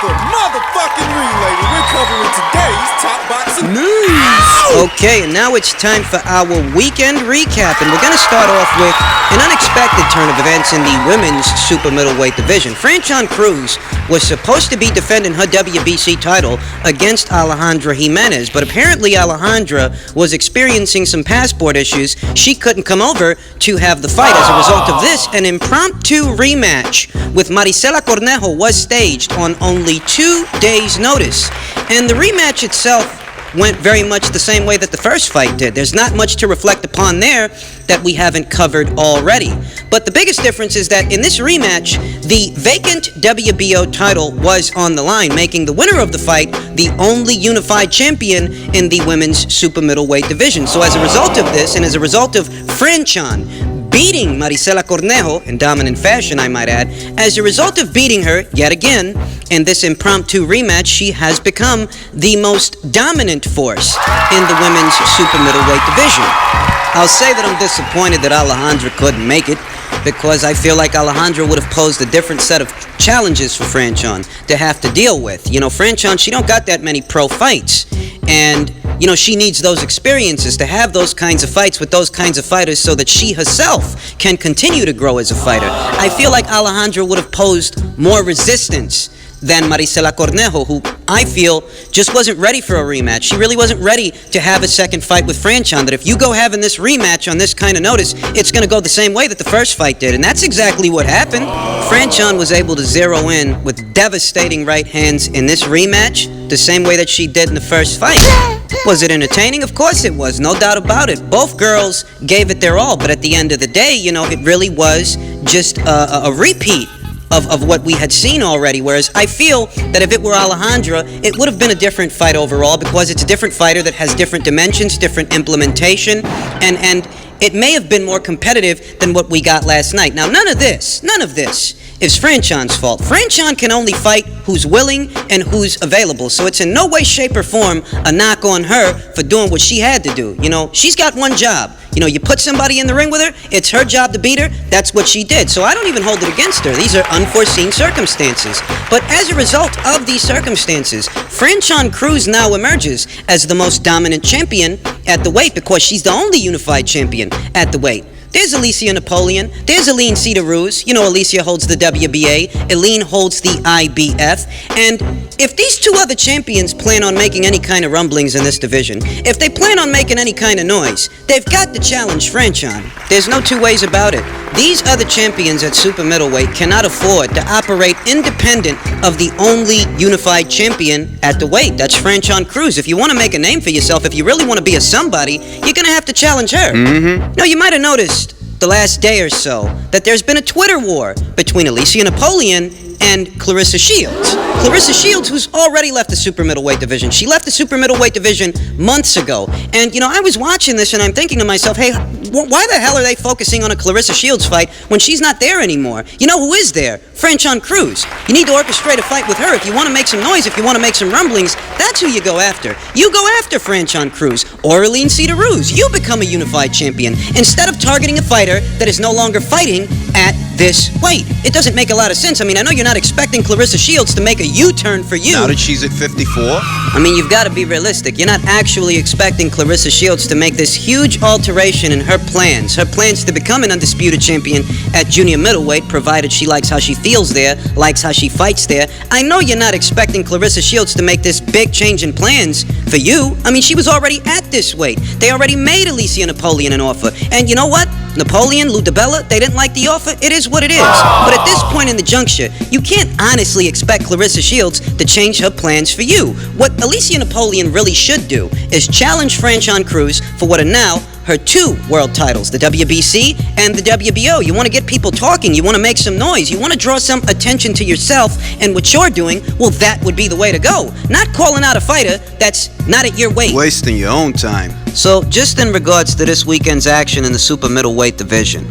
the motherfucking ring, lady. We're covering today's top boxing news. Okay, and now it's time for our weekend recap, and we're going to start off with an unexpected turn of events in the women's super middleweight division. Franchon Crews was supposed to be defending her WBC title against Alejandra Jimenez, but apparently Alejandra was experiencing some passport issues. She couldn't come over to have the fight. As a result of this, an impromptu rematch with Marisela Cornejo was staged on only 2 days' notice. And the rematch itself went very much the same way that the first fight did. There's not much to reflect upon there that we haven't covered already. But the biggest difference is that in this rematch, the vacant WBO title was on the line, making the winner of the fight the only unified champion in the women's super middleweight division. So as a result of this, and as a result of Franchon beating Marisela Cornejo in dominant fashion, I might add, as a result of beating her yet again in this impromptu rematch, she has become the most dominant force in the women's super middleweight division. I'll say that I'm disappointed that Alejandra couldn't make it, because I feel like Alejandra would have posed a different set of challenges for Franchon to have to deal with. You know, Franchon, she don't got that many pro fights, and you know, she needs those experiences to have those kinds of fights with those kinds of fighters so that she herself can continue to grow as a fighter. I feel like Alejandra would have posed more resistance than Marisela Cornejo, who I feel just wasn't ready for a rematch. She really wasn't ready to have a second fight with Franchon, that if you go having this rematch on this kind of notice, it's going to go the same way that the first fight did. And that's exactly what happened. Franchon was able to zero in with devastating right hands in this rematch, the same way that she did in the first fight. Was it entertaining? Of course it was, no doubt about it. Both girls gave it their all, but at the end of the day, you know, it really was just a repeat of what we had seen already, whereas I feel that if it were Alejandra, it would have been a different fight overall, because it's a different fighter that has different dimensions, different implementation, and it may have been more competitive than what we got last night. Now, none of this is Franchon's fault. Franchon can only fight who's willing and who's available, so it's in no way, shape, or form a knock on her for doing what she had to do. You know, she's got one job. You know, you put somebody in the ring with her, it's her job to beat her. That's what she did. So I don't even hold it against her. These are unforeseen circumstances. But as a result of these circumstances, Franchon Crews now emerges as the most dominant champion at the weight, because she's the only unified champion at the weight. There's Alicia Napoleon. There's Aline Cedar-Ruz. You know, Alicia holds the WBA. Aline holds the IBF. And if these two other champions plan on making any kind of rumblings in this division, if they plan on making any kind of noise, they've got to challenge Franchon. There's no two ways about it. These other champions at super middleweight cannot afford to operate independent of the only unified champion at the weight. That's Franchon Crews. If you want to make a name for yourself, if you really want to be a somebody, you're going to have to challenge her. Now, you might have noticed the last day or so that there's been a Twitter war between Alicia Napoleon and Clarissa Shields. Clarissa Shields, who's already left the super middleweight division. She left the super middleweight division months ago. And, you know, I was watching this and I'm thinking to myself, hey, why the hell are they focusing on a Clarissa Shields fight when she's not there anymore? You know who is there? Franchon Crews. You need to orchestrate a fight with her. If you want to make some noise, if you want to make some rumblings, that's who you go after. You go after Franchon Crews or Aline Cedar-Ruz. You become a unified champion instead of targeting a fighter that is no longer fighting at this weight. It doesn't make a lot of sense. I mean, I know you're not expecting Clarissa Shields to make a U-turn for you. Now that she's at 54? I mean, you've got to be realistic. You're not actually expecting Clarissa Shields to make this huge alteration in her plans. Her plans to become an undisputed champion at junior middleweight, provided she likes how she feels there, likes how she fights there. I know you're not expecting Clarissa Shields to make this big change in plans for you. I mean, she was already at this weight. They already made Alicia Napoleon an offer. And you know what? Napoleon, Lou DiBella, they didn't like the offer. It is what it is. But at this point in the juncture, you can't honestly expect Clarissa Shields to change her plans for you. What Alicia Napoleon really should do is challenge Franchon Crews for what are now her 2 world titles, the WBC and the WBO. You want to get people talking. You want to make some noise. You want to draw some attention to yourself and what you're doing. Well, that would be the way to go. Not calling out a fighter that's not at your weight. Wasting your own time. So, just in regards to this weekend's action in the super middleweight division,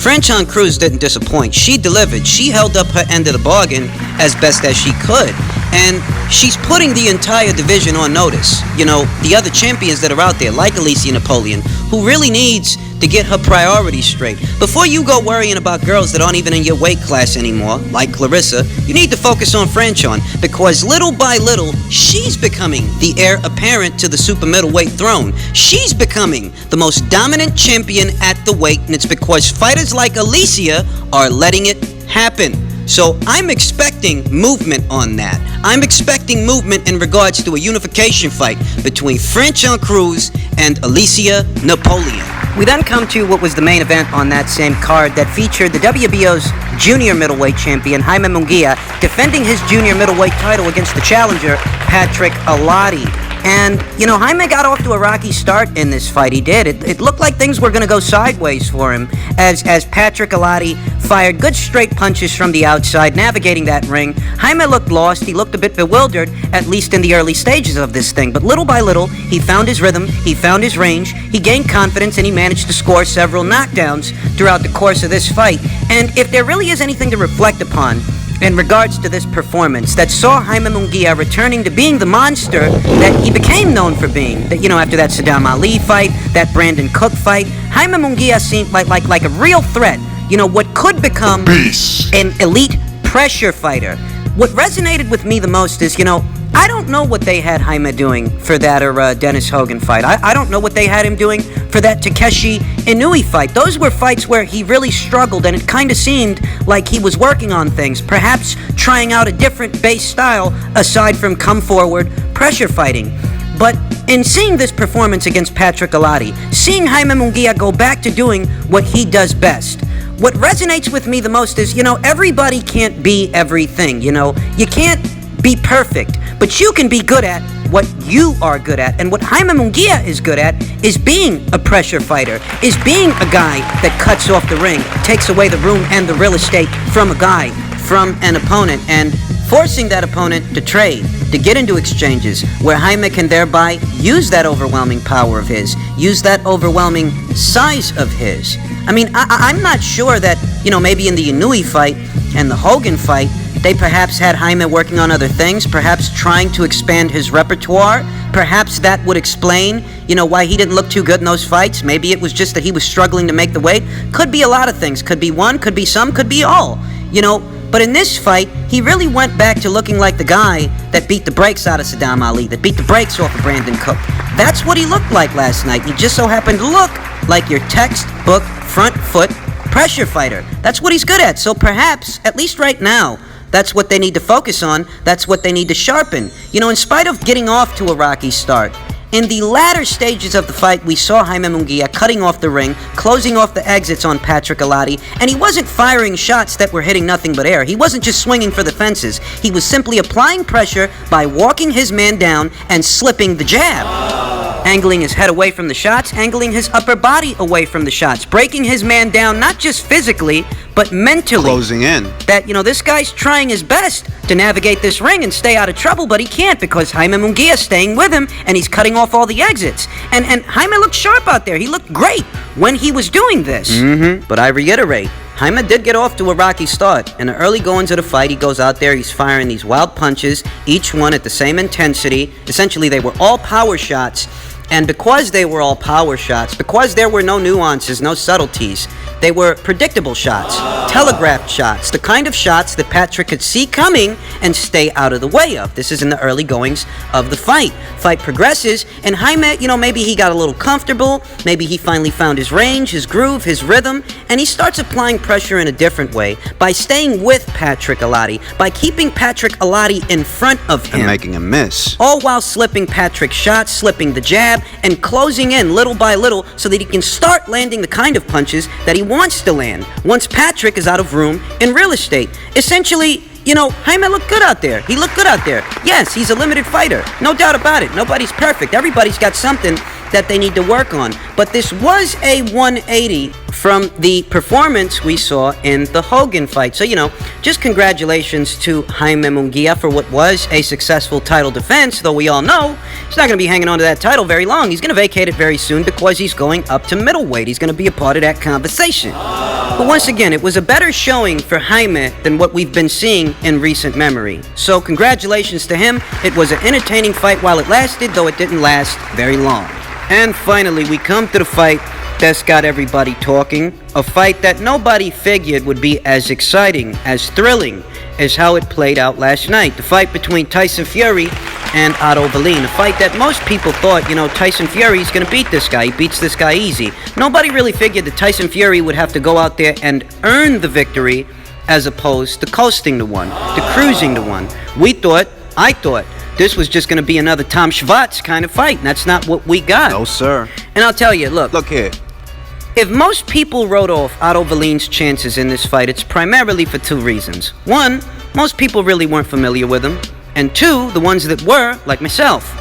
Franchon Crews didn't disappoint. She delivered. She held up her end of the bargain as best as she could. And she's putting the entire division on notice. You know, the other champions that are out there, like Alicia Napoleon, who really needs to get her priorities straight. Before you go worrying about girls that aren't even in your weight class anymore, like Clarissa, you need to focus on Franchon, because little by little, she's becoming the heir apparent to the super middleweight throne. She's becoming the most dominant champion at the weight, and it's because fighters like Alicia are letting it happen. So I'm expecting movement on that. I'm expecting movement in regards to a unification fight between Franchon Crews and Alicia Napoleon. We then come to what was the main event on that same card that featured the WBO's junior middleweight champion, Jaime Munguia, defending his junior middleweight title against the challenger, Patrick Allotey. And, you know, Jaime got off to a rocky start in this fight. He did. It looked like things were going to go sideways for him as Patrick Allotey fired good straight punches from the outside, navigating that ring. Jaime looked lost. He looked a bit bewildered, at least in the early stages of this thing. But little by little, he found his rhythm, he found his range, he gained confidence, and he managed to score several knockdowns throughout the course of this fight. And if there really is anything to reflect upon in regards to this performance that saw Jaime Munguia returning to being the monster that he became known for being, that, you know, after that Saddam Ali fight, that Brandon Cook fight, Jaime Munguia seemed like a real threat. You know, what could become an elite pressure fighter. What resonated with me the most is, you know, I don't know what they had Jaime doing for that Dennis Hogan fight. I don't know what they had him doing for that Takeshi Inoue fight. Those were fights where he really struggled, and it kind of seemed like he was working on things, perhaps trying out a different base style aside from come forward pressure fighting. But in seeing this performance against Patrick Allotey, seeing Jaime Munguia go back to doing what he does best, what resonates with me the most is, you know, everybody can't be everything, you know. You can't be perfect, but you can be good at what you are good at. And what Jaime Munguia is good at is being a pressure fighter, is being a guy that cuts off the ring, takes away the room and the real estate from a guy, from an opponent, and forcing that opponent to trade, to get into exchanges where Jaime can thereby use that overwhelming power of his, use that overwhelming size of his. I mean, I'm not sure that, you know, maybe in the Inoue fight and the Hogan fight, they perhaps had Jaime working on other things, perhaps trying to expand his repertoire. Perhaps that would explain, you know, why he didn't look too good in those fights. Maybe it was just that he was struggling to make the weight. Could be a lot of things. Could be one, could be some, could be all. You know, but in this fight, he really went back to looking like the guy that beat the brakes out of Saddam Ali, that beat the brakes off of Brandon Cook. That's what he looked like last night. He just so happened to look like your textbook front foot pressure fighter. That's what he's good at. So perhaps, at least right now, that's what they need to focus on. That's what they need to sharpen. You know, in spite of getting off to a rocky start, in the latter stages of the fight, we saw Jaime Munguia cutting off the ring, closing off the exits on Patrick Allotey, and he wasn't firing shots that were hitting nothing but air. He wasn't just swinging for the fences. He was simply applying pressure by walking his man down and slipping the jab. Angling his head away from the shots, angling his upper body away from the shots, breaking his man down not just physically, but mentally. Closing in. That, you know, this guy's trying his best to navigate this ring and stay out of trouble, but he can't because Jaime Munguia's staying with him and he's cutting off all the exits. And Jaime looked sharp out there. He looked great when he was doing this. But I reiterate, Jaime did get off to a rocky start. In the early goings of the fight, he goes out there, he's firing these wild punches, each one at the same intensity. Essentially, they were all power shots. And because they were all power shots, because there were no nuances, no subtleties, they were predictable shots, telegraphed shots, the kind of shots that Patrick could see coming and stay out of the way of. This is in the early goings of the fight. Fight progresses, and Jaime, you know, maybe he got a little comfortable, maybe he finally found his range, his groove, his rhythm, and he starts applying pressure in a different way by staying with Patrick Allotey, by keeping Patrick Allotey in front of him. And making him miss. All while slipping Patrick's shots, slipping the jab, and closing in little by little so that he can start landing the kind of punches that he wants to land once Patrick is out of room and real estate. Essentially, you know, Jaime looked good out there. He looked good out there. Yes, he's a limited fighter. No doubt about it. Nobody's perfect. Everybody's got something that they need to work on. But this was a 180 from the performance we saw in the Hogan fight. So, you know, just congratulations to Jaime Munguia for what was a successful title defense, though we all know he's not going to be hanging on to that title very long. He's going to vacate it very soon because he's going up to middleweight. He's going to be a part of that conversation. But once again, it was a better showing for Jaime than what we've been seeing in recent memory. So congratulations to him. It was an entertaining fight while it lasted, though it didn't last very long. And finally, we come to the fight that's got everybody talking. A fight that nobody figured would be as exciting, as thrilling, as how it played out last night. The fight between Tyson Fury and Otto Wallin. A fight that most people thought, Tyson Fury's going to beat this guy. He beats this guy easy. Nobody really figured that Tyson Fury would have to go out there and earn the victory as opposed to coasting the one, to cruising the one. I thought, this was just going to be another Tom Schwartz kind of fight, and that's not what we got. No, sir. And I'll tell you, look here. If most people wrote off Otto Wallin's chances in this fight, it's primarily for two reasons. One, most people really weren't familiar with him. And two, the ones that were, like myself.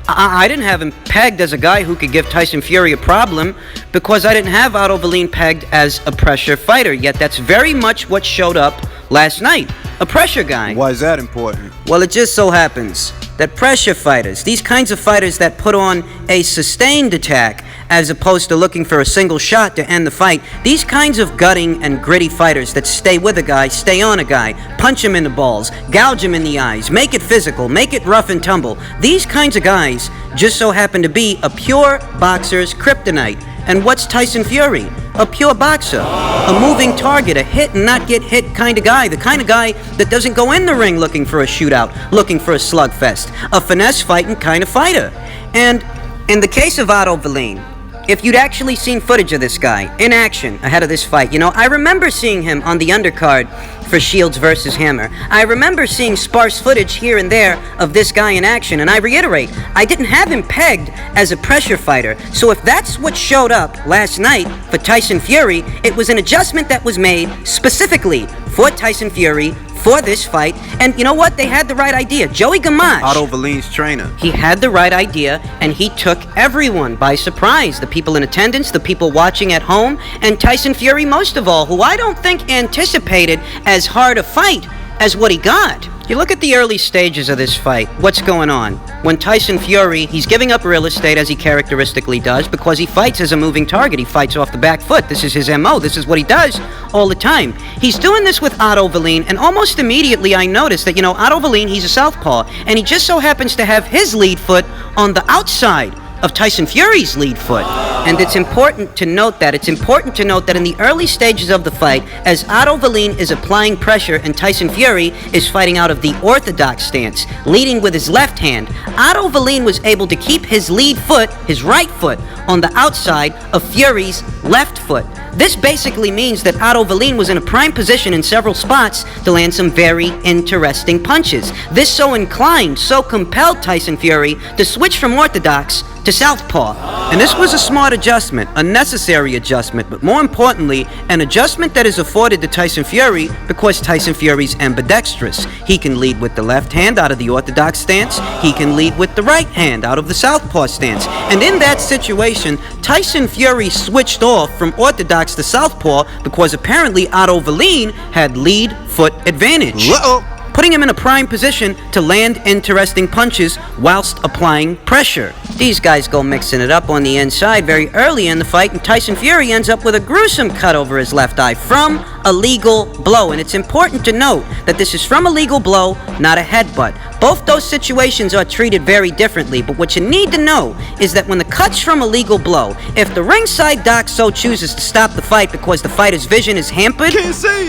I didn't have him pegged as a guy who could give Tyson Fury a problem because I didn't have Otto Wallin pegged as a pressure fighter. Yet that's very much what showed up last night. A pressure guy. Why is that important? Well, it just so happens that pressure fighters, these kinds of fighters that put on a sustained attack as opposed to looking for a single shot to end the fight, these kinds of gutting and gritty fighters that stay with a guy, stay on a guy, punch him in the balls, gouge him in the eyes, make it physical, make it rough and tumble, these kinds of guys just so happen to be a pure boxer's kryptonite. And what's Tyson Fury? A pure boxer, a moving target, a hit and not get hit kind of guy, the kind of guy that doesn't go in the ring looking for a shootout, looking for a slugfest, a finesse fighting kind of fighter. And in the case of Otto Wallin, if you'd actually seen footage of this guy in action ahead of this fight, I remember seeing him on the undercard for Shields versus Hammer. I remember seeing sparse footage here and there of this guy in action, and I reiterate, I didn't have him pegged as a pressure fighter. So if that's what showed up last night for Tyson Fury, it was an adjustment that was made specifically for Tyson Fury for this fight. And you know what? They had the right idea. Joey Gamache, Otto Wallin's trainer. he had the right idea, and he took everyone by surprise. The people in attendance, the people watching at home, and Tyson Fury most of all, who I don't think anticipated as hard a fight as what he got. You look at the early stages of this fight, what's going on? When Tyson Fury, he's giving up real estate as he characteristically does because he fights as a moving target. He fights off the back foot. This is his MO. This is what he does all the time. He's doing this with Otto Wallin, and almost immediately I noticed that, Otto Wallin, he's a southpaw, and he just so happens to have his lead foot on the outside of Tyson Fury's lead foot. And it's important to note that. It's important to note that in the early stages of the fight, as Otto Wallin is applying pressure and Tyson Fury is fighting out of the orthodox stance, leading with his left hand, Otto Wallin was able to keep his lead foot, his right foot, on the outside of Fury's left foot. This basically means that Otto Wallin was in a prime position in several spots to land some very interesting punches. This so inclined, so compelled Tyson Fury to switch from orthodox to southpaw. And this was a smart adjustment, a necessary adjustment, but more importantly, an adjustment that is afforded to Tyson Fury because Tyson Fury's ambidextrous. He can lead with the left hand out of the orthodox stance. He can lead with the right hand out of the southpaw stance. And in that situation, Tyson Fury switched off from orthodox to southpaw because apparently Otto Wallin had lead foot advantage. Putting him in a prime position to land interesting punches whilst applying pressure. These guys go mixing it up on the inside very early in the fight, and Tyson Fury ends up with a gruesome cut over his left eye from a legal blow. And it's important to note that this is from a legal blow, not a headbutt. Both those situations are treated very differently, but what you need to know is that when the cut's from a legal blow, if the ringside doc so chooses to stop the fight because the fighter's vision is hampered,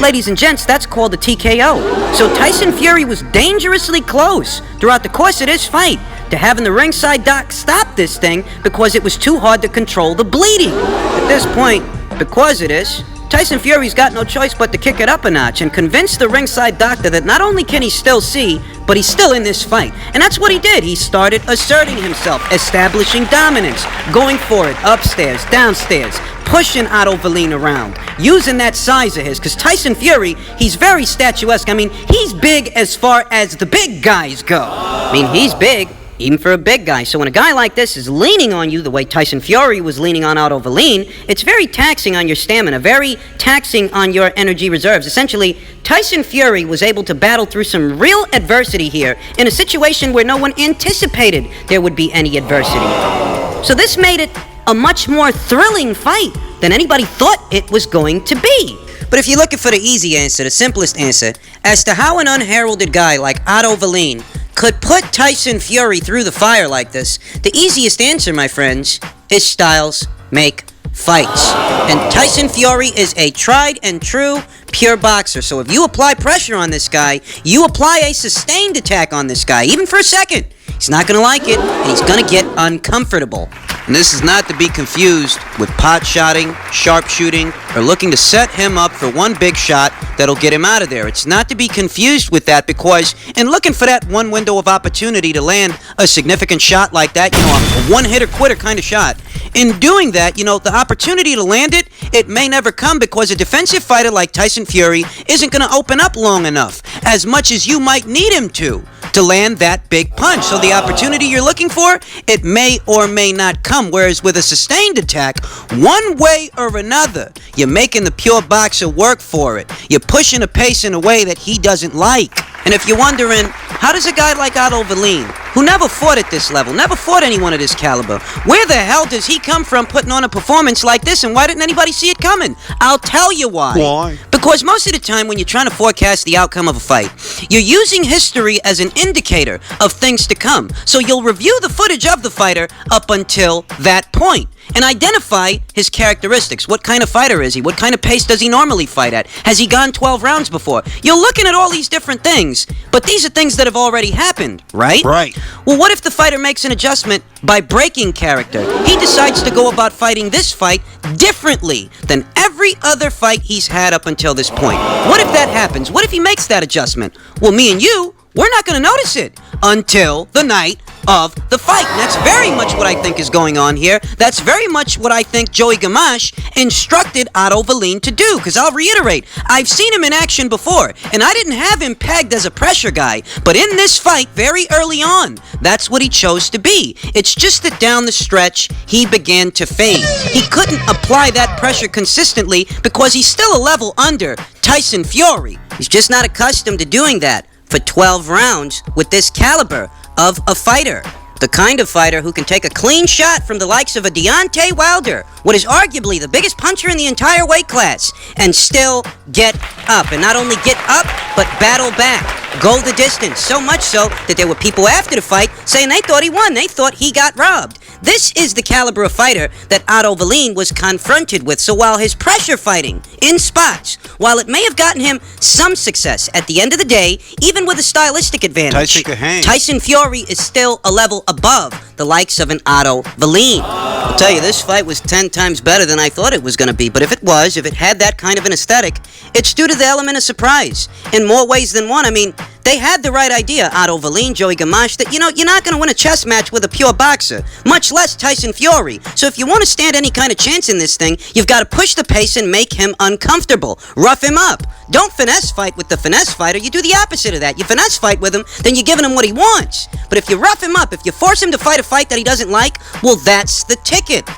ladies and gents, that's called a TKO. So Tyson Fury was dangerously close throughout the course of this fight to having the ringside doc stop this thing because it was too hard to control the bleeding. At this point, because of this, Tyson Fury's got no choice but to kick it up a notch and convince the ringside doctor that not only can he still see, but he's still in this fight. And that's what he did. He started asserting himself, establishing dominance, going for it, upstairs, downstairs, pushing Otto Wallin around, using that size of his, because Tyson Fury, he's very statuesque. I mean, he's big as far as the big guys go. I mean, he's big, even for a big guy. So when a guy like this is leaning on you the way Tyson Fury was leaning on Otto Wallin, it's very taxing on your stamina, very taxing on your energy reserves. Essentially, Tyson Fury was able to battle through some real adversity here in a situation where no one anticipated there would be any adversity. So this made it a much more thrilling fight than anybody thought it was going to be. But if you're looking for the easy answer, the simplest answer, as to how an unheralded guy like Otto Wallin could put Tyson Fury through the fire like this, the easiest answer, my friends, is styles make fights. And Tyson Fury is a tried and true pure boxer. So if you apply pressure on this guy, you apply a sustained attack on this guy, even for a second, he's not going to like it, and he's going to get uncomfortable. And this is not to be confused with pot shotting, sharpshooting, or looking to set him up for one big shot that'll get him out of there. It's not to be confused with that, because in looking for that one window of opportunity to land a significant shot like that, a one-hitter-quitter kind of shot, in doing that, the opportunity to land it, it may never come, because a defensive fighter like Tyson Fury isn't going to open up long enough, as much as you might need him to land that big punch. So the opportunity you're looking for, it may or may not come. Whereas with a sustained attack, one way or another, you're making the pure boxer work for it. You're pushing a pace in a way that he doesn't like. And if you're wondering, how does a guy like Otto Wallin, who never fought at this level, never fought anyone of this caliber, where the hell does he come from putting on a performance like this, and why didn't anybody see it coming? I'll tell you why. Why? Because most of the time when you're trying to forecast the outcome of a fight, you're using history as an indicator of things to come. So you'll review the footage of the fighter up until that point and identify his characteristics. What kind of fighter is he? What kind of pace does he normally fight at? Has he gone 12 rounds before? You're looking at all these different things, but these are things that have already happened, right? Right. Well, what if the fighter makes an adjustment by breaking character? He decides to go about fighting this fight differently than every other fight he's had up until this point. What if that happens? What if he makes that adjustment? Well, me and you, we're not going to notice it until the night of the fight. And that's very much what I think is going on here. That's very much what I think Joey Gamache instructed Otto Wallin to do. Because I'll reiterate, I've seen him in action before, and I didn't have him pegged as a pressure guy. But in this fight, very early on, that's what he chose to be. It's just that down the stretch, he began to fade. He couldn't apply that pressure consistently because he's still a level under Tyson Fury. He's just not accustomed to doing that for 12 rounds with this caliber of a fighter. The kind of fighter who can take a clean shot from the likes of a Deontay Wilder, what is arguably the biggest puncher in the entire weight class, and still get up. And not only get up, but battle back. Go the distance. So much so that there were people after the fight saying they thought he won. They thought he got robbed. This is the caliber of fighter that Otto Wallin was confronted with. So while his pressure fighting in spots, while it may have gotten him some success, at the end of the day, even with a stylistic advantage, Tyson Fury is still a level above the likes of an Otto Wallin. I'll tell you, this fight was 10 times better than I thought it was going to be. But if it had that kind of an aesthetic, it's due to the element of surprise. In more ways than one, I mean, they had the right idea, Otto Wallin, Joey Gamache, that, you're not going to win a chess match with a pure boxer, much less Tyson Fury. So if you want to stand any kind of chance in this thing, you've got to push the pace and make him uncomfortable. Rough him up. Don't finesse fight with the finesse fighter. You do the opposite of that. You finesse fight with him, then you're giving him what he wants. But if you rough him up, if you force him to fight a fight that he doesn't like, well, that's the ticket.